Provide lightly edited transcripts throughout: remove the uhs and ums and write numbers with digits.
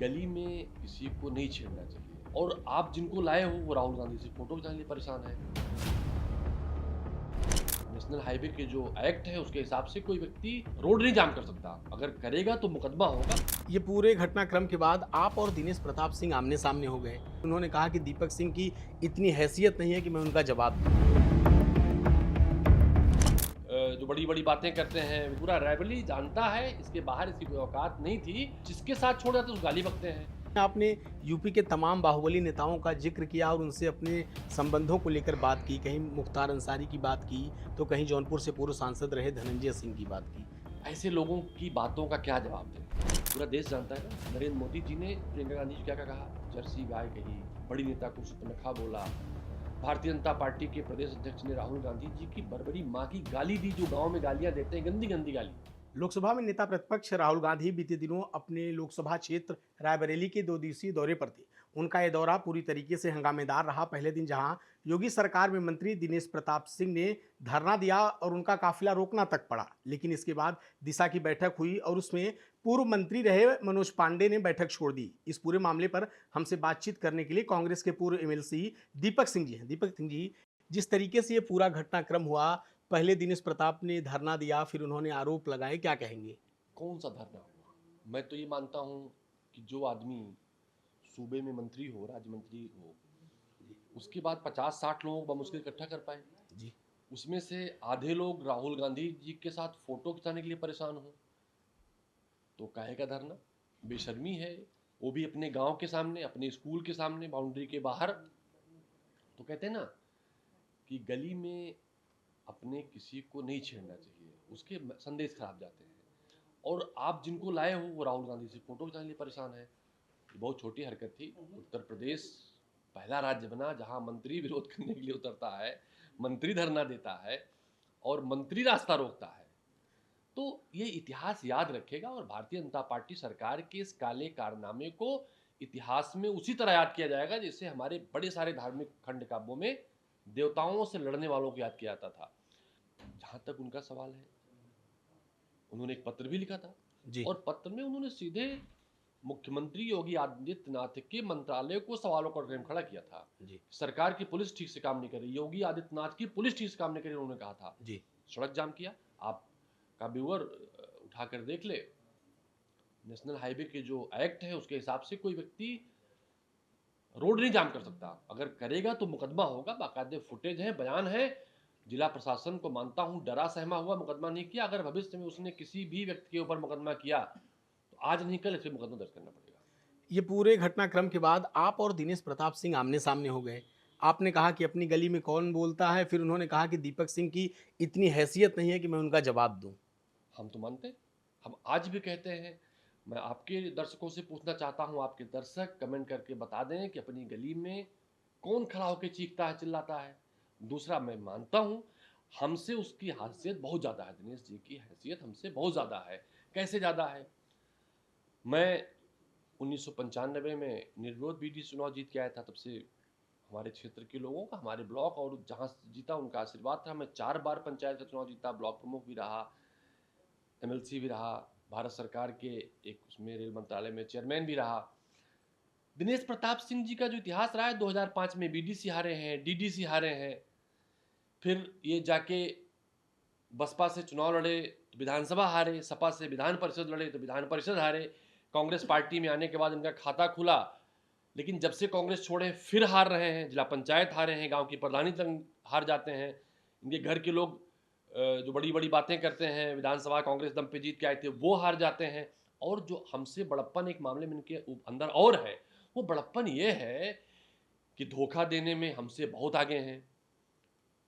गली में किसी को नहीं छेड़ना चाहिए और आप जिनको लाए हो वो राहुल गांधी से फोटो खिंचाने के लिए परेशान है। नेशनल हाईवे के जो एक्ट है उसके हिसाब से कोई व्यक्ति रोड नहीं जाम कर सकता, अगर करेगा तो मुकदमा होगा। ये पूरे घटनाक्रम के बाद आप और दिनेश प्रताप सिंह आमने-सामने हो गए। उन्होंने कहा कि दीपक सिंह की इतनी हैसियत नहीं है कि मैं उनका जवाब दूँ। जो बड़ी बड़ी बातें करते हैं, पूरा रैवली जानता है, इसके बाहर इसकी कोई औकात नहीं थी। जिसके साथ छोड़ जाते उसको गाली बकते हैं। आपने यूपी के तमाम बाहुबली नेताओं का ज़िक्र किया और उनसे अपने संबंधों को लेकर बात की। कहीं मुख्तार अंसारी की बात की, तो कहीं जौनपुर से पूर्व सांसद रहे धनंजय सिंह की बात की। ऐसे लोगों की बातों का क्या जवाब दें? पूरा देश जानता है ना, नरेंद्र मोदी जी ने प्रियंका गांधी जी क्या कहा, जर्सी गाय कही, बड़ी नेता को सुपनखा बोला। भारतीय जनता पार्टी के प्रदेश अध्यक्ष ने राहुल गांधी जी की बड़बड़ी माँ की गाली दी, जो गांव में गालियां देते हैं, गंदी गंदी गाली। लोकसभा में नेता प्रतिपक्ष राहुल गांधी बीते दिनों अपने लोकसभा क्षेत्र रायबरेली के 2 दिवसीय दौरे पर थे। उनका यह दौरा पूरी तरीके से हंगामेदार रहा। पहले दिन जहां योगी सरकार में मंत्री दिनेश प्रताप सिंह ने धरना दिया और उनका काफिला रोकना तक पड़ा, लेकिन इसके बाद दिशा की बैठक हुई और उसमें पूर्व मंत्री रहे मनोज पांडे ने बैठक छोड़ दी। इस पूरे मामले पर हमसे बातचीत करने के लिए कांग्रेस के पूर्व एमएलसी दीपक सिंह जी हैं। दीपक सिंह जी, जिस तरीके से ये पूरा घटनाक्रम हुआ, पहले दिनेश प्रताप ने धरना दिया, फिर उन्होंने आरोप लगाए, क्या कहेंगे? कौन सा धरना हुआ? मैं तो ये मानता हूँ कि जो आदमी सूबे में मंत्री हो, राज्य मंत्री हो, उसके बाद 50-60 लोगों को बमुश्किल इकट्ठा कर पाए, जी। उसमें से आधे लोग राहुल गांधी जी के साथ फोटो खिंचाने के लिए परेशान हो, तो काहे का धरना? बेशर्मी है। वो भी अपने गांव के सामने, अपने स्कूल के सामने, बाउंड्री के बाहर। तो कहते हैं ना कि गली में अपने किसी को नहीं छेड़ना चाहिए, उसके संदेश खराब जाते हैं। और आप जिनको लाए हो वो राहुल गांधी से फोटो खिंचाने के लिए परेशान है। ये बहुत छोटी हरकत थी। उत्तर प्रदेश पहला राज्य बना जहां मंत्री विरोध करने के लिए उतरता है, मंत्री धरना देता है और मंत्री रास्ता रोकता है। तो ये इतिहास याद रखेगा और भारतीय जनता पार्टी सरकार के इस काले कारनामे को इतिहास में उसी तरह याद किया जाएगा जैसे हमारे बड़े सारे धार्मिक खंड काव्यों में देवताओं से लड़ने वालों को याद किया जाता था। जहां तक उनका सवाल है, उन्होंने एक पत्र भी लिखा था जी। और पत्र में उन्होंने सीधे मुख्यमंत्री योगी आदित्यनाथ के मंत्रालय को सवालों का फ्रेम खड़ा किया था। जी। सरकार की पुलिस ठीक से काम नहीं कर रही, योगी आदित्यनाथ की पुलिस ठीक से काम नहीं कर रही, उन्होंने कहा था। जी। सड़क जाम किया, आपका व्यूअर उठाकर देख ले। नेशनल हाईवे के जो एक्ट है उसके हिसाब से कोई व्यक्ति रोड नहीं जाम कर सकता, अगर करेगा तो मुकदमा होगा। बाकायदे फुटेज है, बयान है। जिला प्रशासन को मानता हूं डरा सहमा हुआ मुकदमा नहीं किया। अगर भविष्य में उसने किसी भी व्यक्ति के ऊपर मुकदमा किया तो आज नहीं कल इस पे मुकदमा दर्ज करना पड़ेगा। ये पूरे घटनाक्रम के बाद आप और दिनेश प्रताप सिंह आमने-सामने हो गए। आपने कहा कि अपनी गली में कौन बोलता है, फिर उन्होंने कहा कि दीपक सिंह की इतनी हैसियत नहीं है कि मैं उनका जवाब दूँ। हम तो मानते हैं, हम आज भी कहते हैं। मैं आपके दर्शकों से पूछना चाहता हूं, आपके दर्शक कमेंट करके बता दें कि अपनी गली में कौन खड़ा होकर चीखता है, चिल्लाता है। दूसरा, मैं मानता हूं हमसे उसकी हैसियत बहुत ज़्यादा है, दिनेश जी की हैसियत हमसे बहुत ज़्यादा है। कैसे ज़्यादा है? मैं 1995 में निर्विरोध बीडीसी चुनाव जीत के आया था। तब से हमारे क्षेत्र के लोगों का, हमारे ब्लॉक और जहाँ जीता उनका आशीर्वाद था। मैं 4 बार पंचायत का चुनाव जीता, ब्लॉक प्रमुख भी रहा, एमएलसी भी रहा, भारत सरकार के एक उसमें रेल मंत्रालय में चेयरमैन भी रहा। दिनेश प्रताप सिंह जी का जो इतिहास रहा है, 2005 में बीडीसी हारे हैं, डीडीसी हारे हैं, फिर ये जाके बसपा से चुनाव लड़े तो विधानसभा हारे, सपा से विधान परिषद लड़े तो विधान परिषद हारे। कांग्रेस पार्टी में आने के बाद इनका खाता खुला, लेकिन जब से कांग्रेस छोड़े फिर हार रहे हैं। जिला पंचायत हारे हैं, गांव की प्रधानी तक हार जाते हैं। इनके घर के लोग जो बड़ी बड़ी बातें करते हैं, विधानसभा कांग्रेस दम पे जीत के आए थे, वो हार जाते हैं। और जो हमसे बड़प्पन एक मामले में इनके अंदर और है, वो बड़प्पन ये है कि धोखा देने में हमसे बहुत आगे हैं।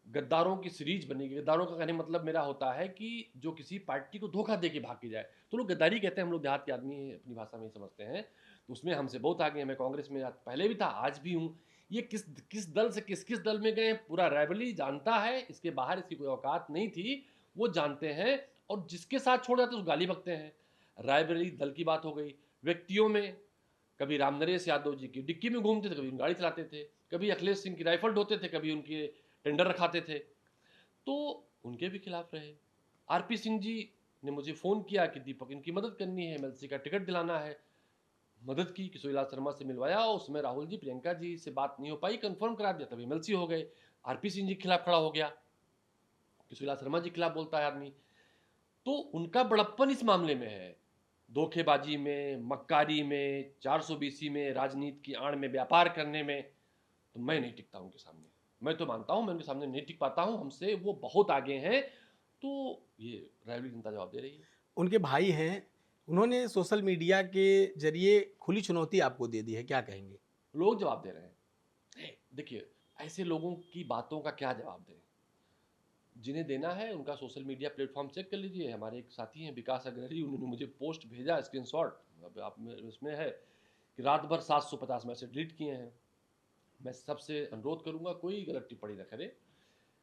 गद्दारों की सीरीज बनेगी। गद्दारों का कहने मतलब मेरा होता है कि जो किसी पार्टी को धोखा दे के भाग के जाए, तो लोग गद्दारी कहते हैं। हम लोग देहात के आदमी हैं, अपनी भाषा में ही समझते हैं। तो उसमें हमसे बहुत आगे हैं। मैं कांग्रेस में पहले भी था, आज भी हूँ। ये किस किस दल से किस किस दल में गए, पूरा रैवली जानता है, इसके बाहर इसकी कोई औकात नहीं थी, वो जानते हैं। और जिसके साथ छोड़ जाते उसको गाली बकते हैं। रायबरेली दल की बात हो गई। व्यक्तियों में कभी रामनरेश यादव जी की डिक्की में घूमते थे, कभी गाड़ी चलाते थे, कभी अखिलेश सिंह की राइफल ढोते थे, कभी उनके टेंडर रखाते थे, तो उनके भी खिलाफ रहे। आरपी सिंह जी ने मुझे फ़ोन किया कि दीपक, इनकी मदद करनी है, एमएलसी का टिकट दिलाना है। मदद की, किशोरीलाल शर्मा से मिलवाया, और उसमें राहुल जी प्रियंका जी से बात नहीं हो पाई, कंफर्म करा दिया, तब एमएलसी हो गए। आरपी सिंह जी के खिलाफ खड़ा हो गया, किशोरीलाल शर्मा जी के खिलाफ बोलता है आदमी। तो उनका बड़प्पन इस मामले में है, धोखेबाजी में, मक्कारी में, 420 में, राजनीति की आड़ में व्यापार करने में। तो मैं नहीं टिकता उनके सामने, मैं तो मानता हूं मैं उनके सामने नहीं टिक पाता हूं, हमसे वो बहुत आगे हैं। तो ये रायबरेली जनता जवाब दे रही है। उनके भाई हैं, उन्होंने सोशल मीडिया के ज़रिए खुली चुनौती आपको दे दी है, क्या कहेंगे? लोग जवाब दे रहे हैं। देखिए, ऐसे लोगों की बातों का क्या जवाब दें? जिन्हें देना है उनका सोशल मीडिया प्लेटफॉर्म चेक कर लीजिए। हमारे एक साथी हैं विकास अग्रहरी, उन्होंने मुझे पोस्ट भेजा स्क्रीनशॉट, अब आप में उसमें है कि रात भर 750 मैसेज डिलीट किए हैं। मैं सबसे अनुरोध करूंगा कोई गलत टिप्पणी न करे।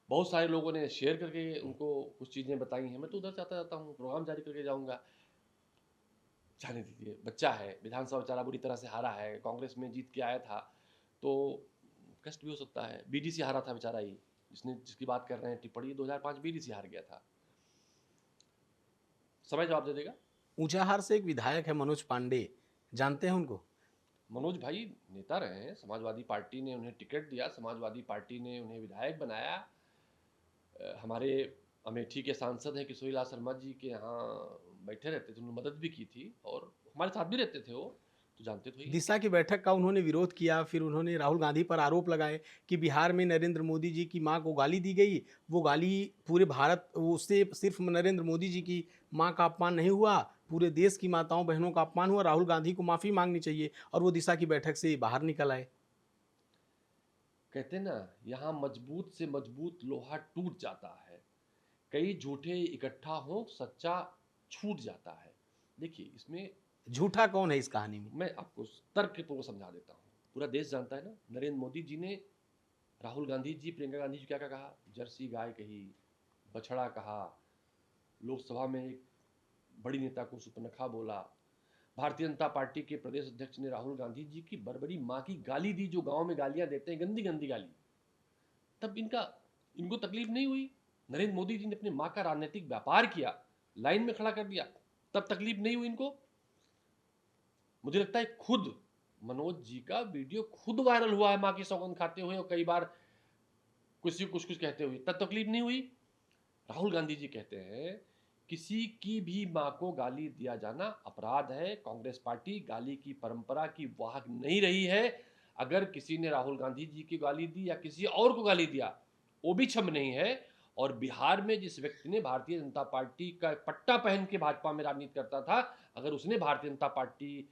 बहुत सारे लोगों ने शेयर करके उनको कुछ चीज़ें बताई हैं, मैं तो उधर से आता जाता हूँ, प्रोग्राम जारी करके जाऊँगा। जाने दीजिए, बच्चा है, विधानसभा बेचारा बुरी तरह से हारा है, कांग्रेस में जीत के आया था, तो कष्ट भी हो सकता है। बीडीसी हारा था बेचारा ही, जिसकी बात कर रहे हैं टिप्पणी, 2005 बीडीसी हार गया था। समय जवाब दे देगा। ऊंचाहार से एक विधायक है मनोज पांडे, जानते हैं उनको? मनोज भाई नेता रहे हैं, समाजवादी पार्टी ने उन्हें टिकट दिया, समाजवादी पार्टी ने उन्हें विधायक बनाया। हमारे अमेठी के सांसद हैं किशोरीलाल शर्मा जी के यहाँ बैठे रहते थे, उन्होंने मदद भी की थी और हमारे साथ भी रहते थे वो, तो जानते तो ही हैं। दिशा की बैठक का उन्होंने विरोध किया, फिर उन्होंने राहुल गांधी पर आरोप लगाए कि बिहार में नरेंद्र मोदी जी की मां को गाली दी गई। वो गाली पूरे भारत, उससे सिर्फ नरेंद्र मोदी जी की मां का अपमान नहीं हुआ, पूरे देश की माताओं बहनों का अपमान हुआ। राहुल गांधी को माफी मांगनी चाहिए, और वो दिशा की बैठक से बाहर निकल आए। कहते ना, यहाँ मजबूत से मजबूत लोहा टूट जाता है, कई झूठे इकट्ठा हो सच्चा छूट जाता है। देखिए इसमें झूठा कौन है इस कहानी में? मैं आपको तर्कपूर्वक समझा देता हूँ। पूरा देश जानता है ना, नरेंद्र मोदी जी ने राहुल गांधी जी प्रियंका गांधी जी क्या क्या कहा, जर्सी गाय कही, बछड़ा कहा, लोकसभा में एक बड़ी नेता को सुपनखा बोला। भारतीय जनता पार्टी के प्रदेश अध्यक्ष ने राहुल गांधी जी की बरबरी माँ की गाली दी, जो गांव में गालियां देते हैं, गंदी गंदी गाली। तब इनको तकलीफ नहीं हुई। नरेंद्र मोदी जी ने अपनी माँ का राजनीतिक व्यापार किया, लाइन में खड़ा कर दिया, तब तकलीफ नहीं हुई इनको। मुझे लगता है खुद मनोज जी का वीडियो खुद वायरल हुआ है माँ की सौगंध खाते हुए, और कई बार कुछ कुछ कुछ कहते हुए, तब तकलीफ नहीं हुई। राहुल गांधी जी कहते हैं किसी की भी मां को गाली दिया जाना अपराध है, कांग्रेस पार्टी गाली की परंपरा की वाहक नहीं रही है। अगर किसी ने राहुल गांधी जी की गाली दी या किसी और को गाली दिया, वो भी क्षम नहीं है। और बिहार में जिस व्यक्ति ने भारतीय जनता पार्टी का पट्टा पहन के भाजपा में राजनीति करता था, अगर उसने भारतीय जनता पार्टी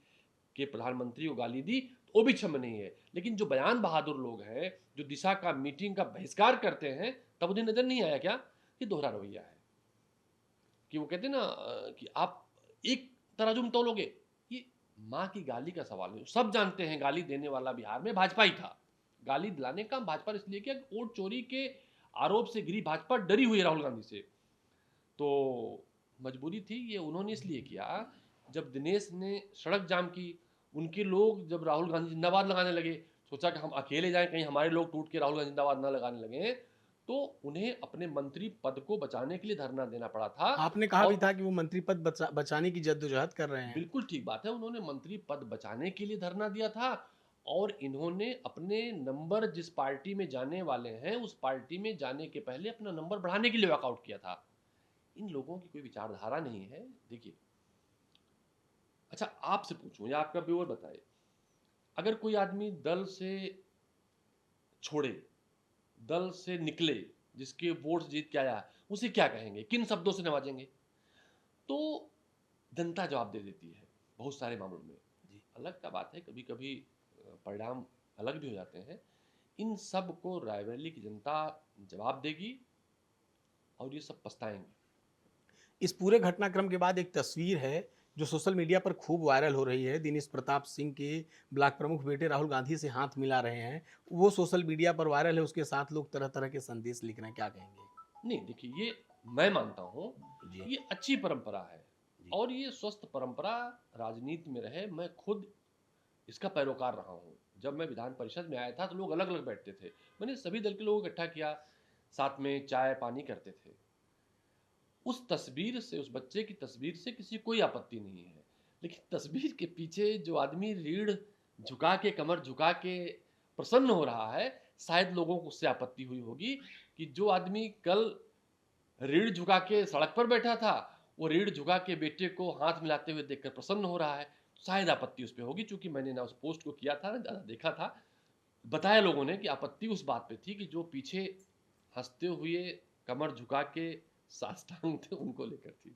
के प्रधानमंत्री को गाली दी तो वो भी क्षम नहीं है। लेकिन जो बयान बहादुर लोग हैं, जो दिशा का मीटिंग का बहिष्कार करते हैं, तब उन्हें नजर नहीं आया क्या कि दोहरा रवैया है, कि वो कहते हैं ना कि आप एक तराजू में तौलोगे। ये माँ की गाली का सवाल नहीं, सब जानते हैं गाली देने वाला बिहार में भाजपा ही था। गाली दिलाने का भाजपा इसलिए किया, वोट चोरी के आरोप से गिरी भाजपा डरी हुई है राहुल गांधी से, तो मजबूरी थी ये उन्होंने इसलिए किया। जब दिनेश ने सड़क जाम की, उनके लोग जब राहुल गांधी जिंदाबाद लगाने लगे, सोचा कि हम अकेले जाएं, कहीं हमारे लोग टूट के राहुल गांधी जिंदाबाद ना लगाने लगे, तो उन्हें अपने मंत्री पद को बचाने के लिए धरना देना पड़ा था। आपने कहा भी और था कि वो मंत्री पद बचाने की जद्दोजहद कर रहे हैं। बिल्कुल ठीक बात है, उन्होंने मंत्री पद बचाने के लिए धरना दिया था, और इन्होंने अपने नंबर जिस पार्टी में जाने वाले हैं उस पार्टी में जाने के पहले अपना नंबर बढ़ाने के लिए वॉकआउट किया था। इन लोगों की कोई विचारधारा नहीं है। देखिए, अच्छा आपसे पूछूं या आपका व्यूअर बताए, अगर कोई आदमी दल से छोड़े, दल से निकले, जिसके वोट जीत के आया, उसे क्या कहेंगे, किन शब्दों से नवाजेंगे? तो जनता जवाब दे देती है बहुत सारे मामलों में। जी। अलग का बात है, कभी कभी परिणाम अलग भी हो जाते हैं। इन सब को रायबरेली की जनता जवाब देगी, और ये सब पछताएंगे। इस पूरे घटनाक्रम के बाद एक तस्वीर है जो सोशल मीडिया पर खूब वायरल हो रही है। दिनेश प्रताप सिंह के ब्लॉक प्रमुख बेटे राहुल गांधी से हाथ मिला रहे हैं, वो सोशल मीडिया पर वायरल है। उसके साथ लोग तरह तरह के संदेश लिख रहे हैं, क्या कहेंगे? नहीं देखिए, ये मैं मानता हूं जी। ये अच्छी परंपरा है, जी। और ये स्वस्थ परंपरा राजनीति में रहे। मैं खुद इसका पैरोकार रहा हूँ। जब मैं विधान परिषद में आया था तो लोग अलग अलग बैठते थे, मैंने सभी दल के लोगों को इकट्ठा किया, साथ में चाय पानी करते थे। उस तस्वीर से, उस बच्चे की तस्वीर से किसी कोई आपत्ति नहीं है। लेकिन तस्वीर के पीछे जो आदमी रीढ़ झुका के, कमर झुका के प्रसन्न हो रहा है, शायद लोगों को उससे आपत्ति हुई होगी कि जो आदमी कल रीढ़ झुका के सड़क पर बैठा था, वो रीढ़ झुका के बेटे को हाथ मिलाते हुए देखकर प्रसन्न हो रहा है। शायद आपत्ति उस पे होगी, चूंकि मैंने ना उस पोस्ट को किया था, ना देखा था। बताया लोगों ने कि आपत्ति उस बात पे थी कि जो पीछे हंसते हुए कमर झुका के साष्टांग थे, उनको लेकर थी।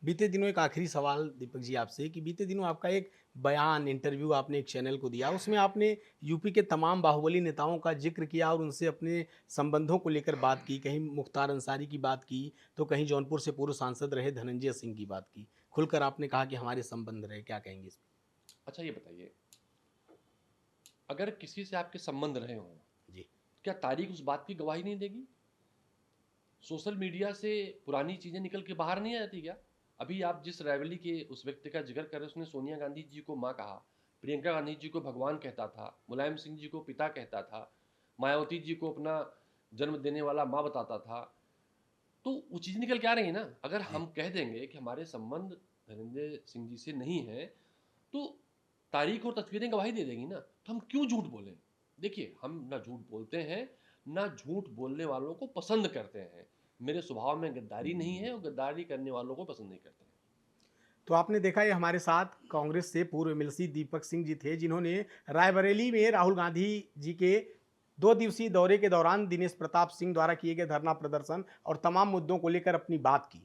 बीते दिनों एक आखिरी सवाल दीपक जी आपसे कि बीते दिनों आपका एक बयान इंटरव्यू आपने एक चैनल को दिया, उसमें आपने यूपी के तमाम बाहुबली नेताओं का जिक्र किया और उनसे अपने संबंधों को लेकर बात की। कहीं मुख्तार अंसारी की बात की, तो कहीं जौनपुर से पूर्व सांसद रहे धनंजय सिंह की बात की। खुलकर आपने कहा कि हमारे संबंध रहे, क्या कहेंगे इस अच्छा, ये बताइए, अगर किसी से आपके संबंध रहे हों, पर? जी। क्या तारीख उस बात की गवाही नहीं देगी? सोशल मीडिया से पुरानी चीजें निकल के बाहर नहीं आती क्या? अभी आप जिस रैवली के उस व्यक्ति का जिक्र कर रहे हैं, उसने सोनिया गांधी जी को माँ कहा, प्रियंका गांधी जी को भगवान कहता था, मुलायम सिंह जी को पिता कहता था, मायावती जी को अपना जन्म देने वाला माँ बताता था। तो वो चीज़ निकल के आ रही है ना। अगर जी। हम कह देंगे कि हमारे संबंध धनंजय सिंह जी से नहीं है, तो तारीख और तस्वीरें गवाही दे देंगी ना। तो हम क्यों झूठ बोलें? देखिए, हम ना झूठ बोलते हैं, ना झूठ बोलने वालों को पसंद करते हैं। मेरे स्वभाव में गद्दारी नहीं है और गद्दारी करने वालों को पसंद नहीं करते हैं। तो आपने देखा ये हमारे साथ कांग्रेस से पूर्व एमएलसी दीपक सिंह जी थे, जिन्होंने रायबरेली में राहुल गांधी जी के 2 दिवसीय दौरे के दौरान दिनेश प्रताप सिंह द्वारा किए गए धरना प्रदर्शन और तमाम मुद्दों को लेकर अपनी बात की।